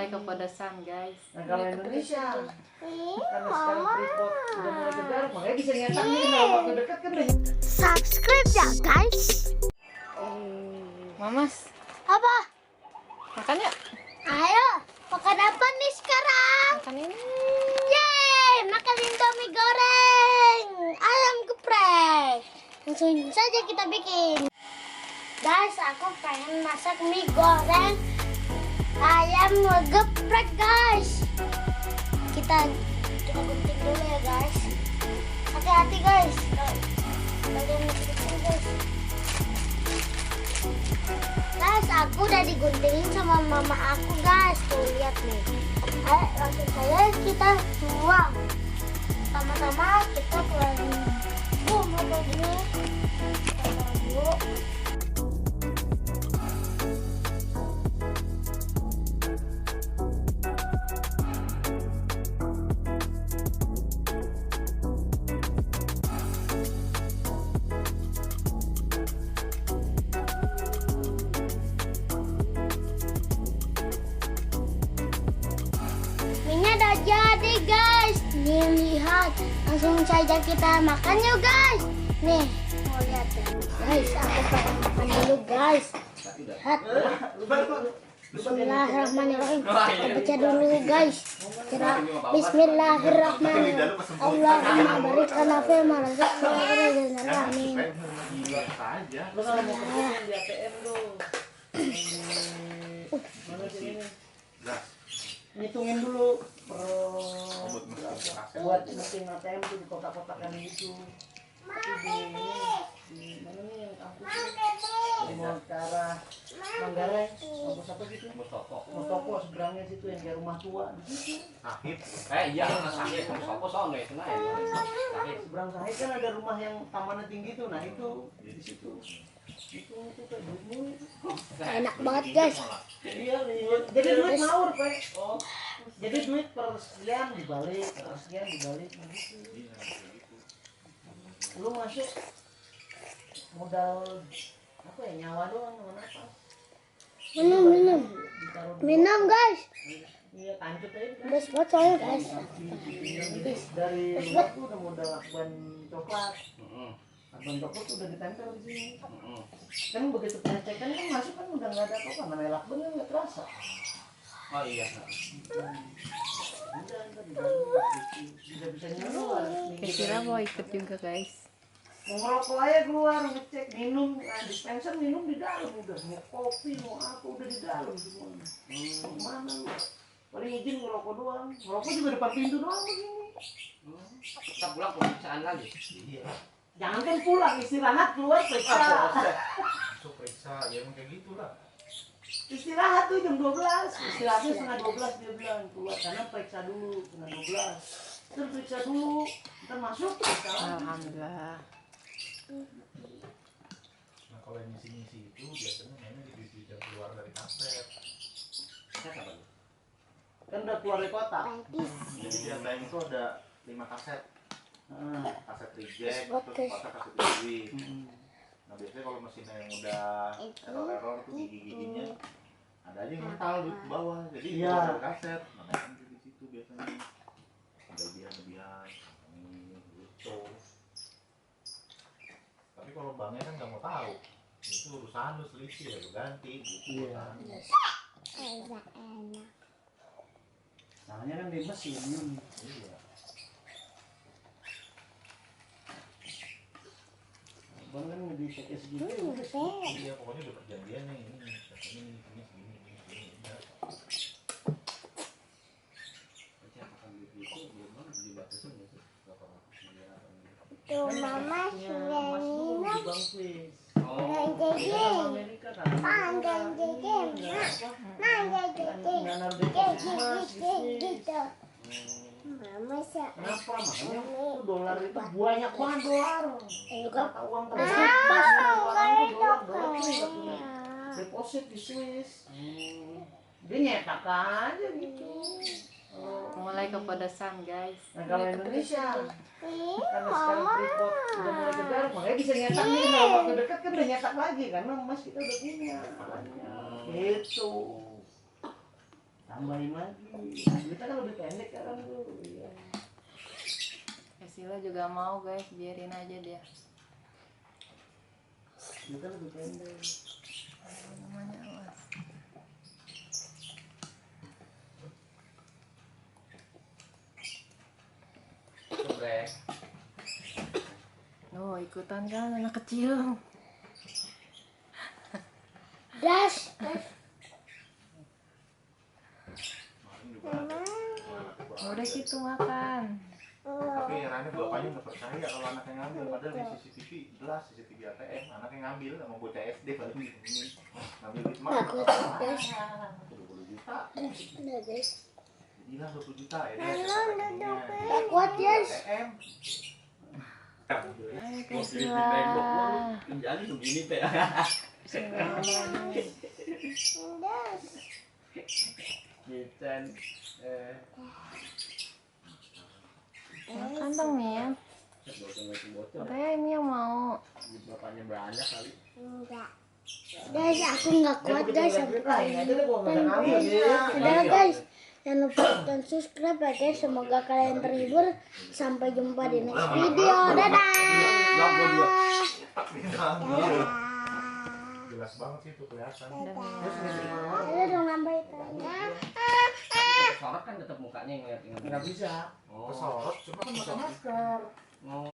mulai kepedesan guys. Nah kalau Indonesia karena sekarang Freeport udah mulai kegaruk, makanya bisa nyetak nih dalam waktu dekat kan udah. Subscribe ya guys. Mamas, Apa? makan ya? Ayo, makan apa nih sekarang? Makan ini. Yeay, makan Indomie goreng, ayam geprek. Langsung saja kita bikin. Guys, aku pengen masak mie goreng ayam geprek guys. Kita gunting dulu ya guys. Hati-hati guys. Kalian kecil guys. Guys, aku udah diguntingin sama mama aku guys. Tuh lihat nih. Ayo langsung saja kita tuang. Sama-sama kita keluarin bumbu kayak gini. Kita taruh dulu. Minyak udah jadi guys. Nih lihat, langsung saja kita makan yuk guys. Nih, mau lihat ya. Guys, aku pengen makan dulu guys. Lihat. Bismillahirrahmanirrahim. Kita baca dulu guys. Kira Bismillahirrahmanirrahim. Allahumma barik lana fil ma razaqtana. Amin. Lu kalau mau kemudian di ATM lu. Mana sih ini? Ngitungin dulu buat mesin ATM tuh di kotak-kotakan gitu. Di mana nih yang kampus di mau ke arah Manggarai, kampus apa gitu? Mustopo seberangnya situ yang kayak rumah tua di situ. Sahid. Iya, Sahid Mustopo sono itu nah. Sahid. Seberang Sahid kan ada rumah yang tamannya tinggi tuh. Nah itu di situ. Itu kayak duit. Enak banget guys. Iya, jadi duit ngawur, Pak. Oh. Jadi duit per sekian dibalik, per sekian dibalik gitu. Lu masuk modal apa ya, nyawa doang dengan apa? Minum guys. Iya, kancut aja kan. Bes botol guys. Dari luar tuh udah modal lakban coklat. Lakban coklat tuh udah ditempel di sini. Kan begitu pengecekan kan masuk kan udah nggak ada apa-apa, namanya lakban kan nggak terasa. Oh iya. Bisa nyala. Kira mau ikut juga guys. Mau ngerokok aja keluar ngecek minum, dispenser minum di dalam udah, mau kopi mau apa udah di dalam semuanya. Mau kemana lu? Paling izin ngerokok doang, ngerokok juga depan pintu doang begini. Kita pulang pemeriksaan lagi. Iya. Jangan kan pulang, istirahat keluar periksa. Masuk periksa, ya emang kayak gitulah. Istirahat tuh jam 12, istirahatnya setengah 12 dia bilang keluar karena periksa dulu setengah 12. Terus periksa dulu, ntar masuk periksa lagi. Alhamdulillah. Nah kalau yang ngisi-ngisi itu biasanya mainnya di jam keluar dari kaset. Siapa tuh? Kan udah keluar dari kota. Jadi di ATM itu ada 5 kaset. Kaset reject, terus kaset review. Nah biasanya kalau mesinnya yang udah error-error tuh gigi-giginya ada aja yang mental di bawah. Jadi keluar dari kaset, makanya di situ biasanya ada lebihan-lebihan gitu. Tapi kalau banknya kan nggak mau tahu, itu urusan lu selisih ya lu ganti gitu. Soalnya kan di mesin. Iya. Bang kan ngediceknya segitu. Iya pokoknya udah perjanjian nih ini segini. Udah. Tuh mama sudah minum. Bang Fis. Dan jadi, Amerika kan. panjang jadi, gitu. Mama sih. Kenapa? Makanya tuh dolar itu banyak banget dolar. Kata uang terus dolar tuh deposit di Swiss. Dia nyetak aja gitu. Mulai kepedesan guys. Nah kalau Indonesia karena sekarang Freeport udah mulai kegaruk, makanya bisa nyetak nih dalam waktu dekat kan udah nyetak lagi karena emas kita udah punya. Gitu. Tambahin lagi. Kita kan lebih pendek kan tuh. Iya. Sila juga mau guys, biarin aja dia. Kita lebih pendek. Apa namanya, awas. Geprek. Oh, ikutan kan anak kecil. Das. Kemarin juga ada Udah situ makan. tapi herannya bapaknya nggak percaya kalau anaknya ngambil, padahal di CCTV jelas, CCTV ATM anaknya ngambil sama bocah SD paling ini ngambil duit mah Takut guys. 20 juta, Udah guys. hilang 20 juta ya dia Takut guys. ATM. Ayo ke Bos di Sila. tembok lu pinjali begini teh. Sila. Das. Kitchen Makan dong Mia. bocor-bocor. Udah ya, Mia mau. Bapaknya banyak kali. Enggak. Guys, aku nggak kuat guys sampai Lain aja deh gua nggak ngambil gitu. Udah guys, jangan lupa dan subscribe ya guys. Semoga kalian terhibur. Sampai jumpa di next video. Dadah. Jelas banget sih itu kelihatan. Ada dong nambah itu. Sorot kan tetap mukanya ngeliat. Nggak bisa. Oh. Kesorot cuma kan pakai masker. Oh.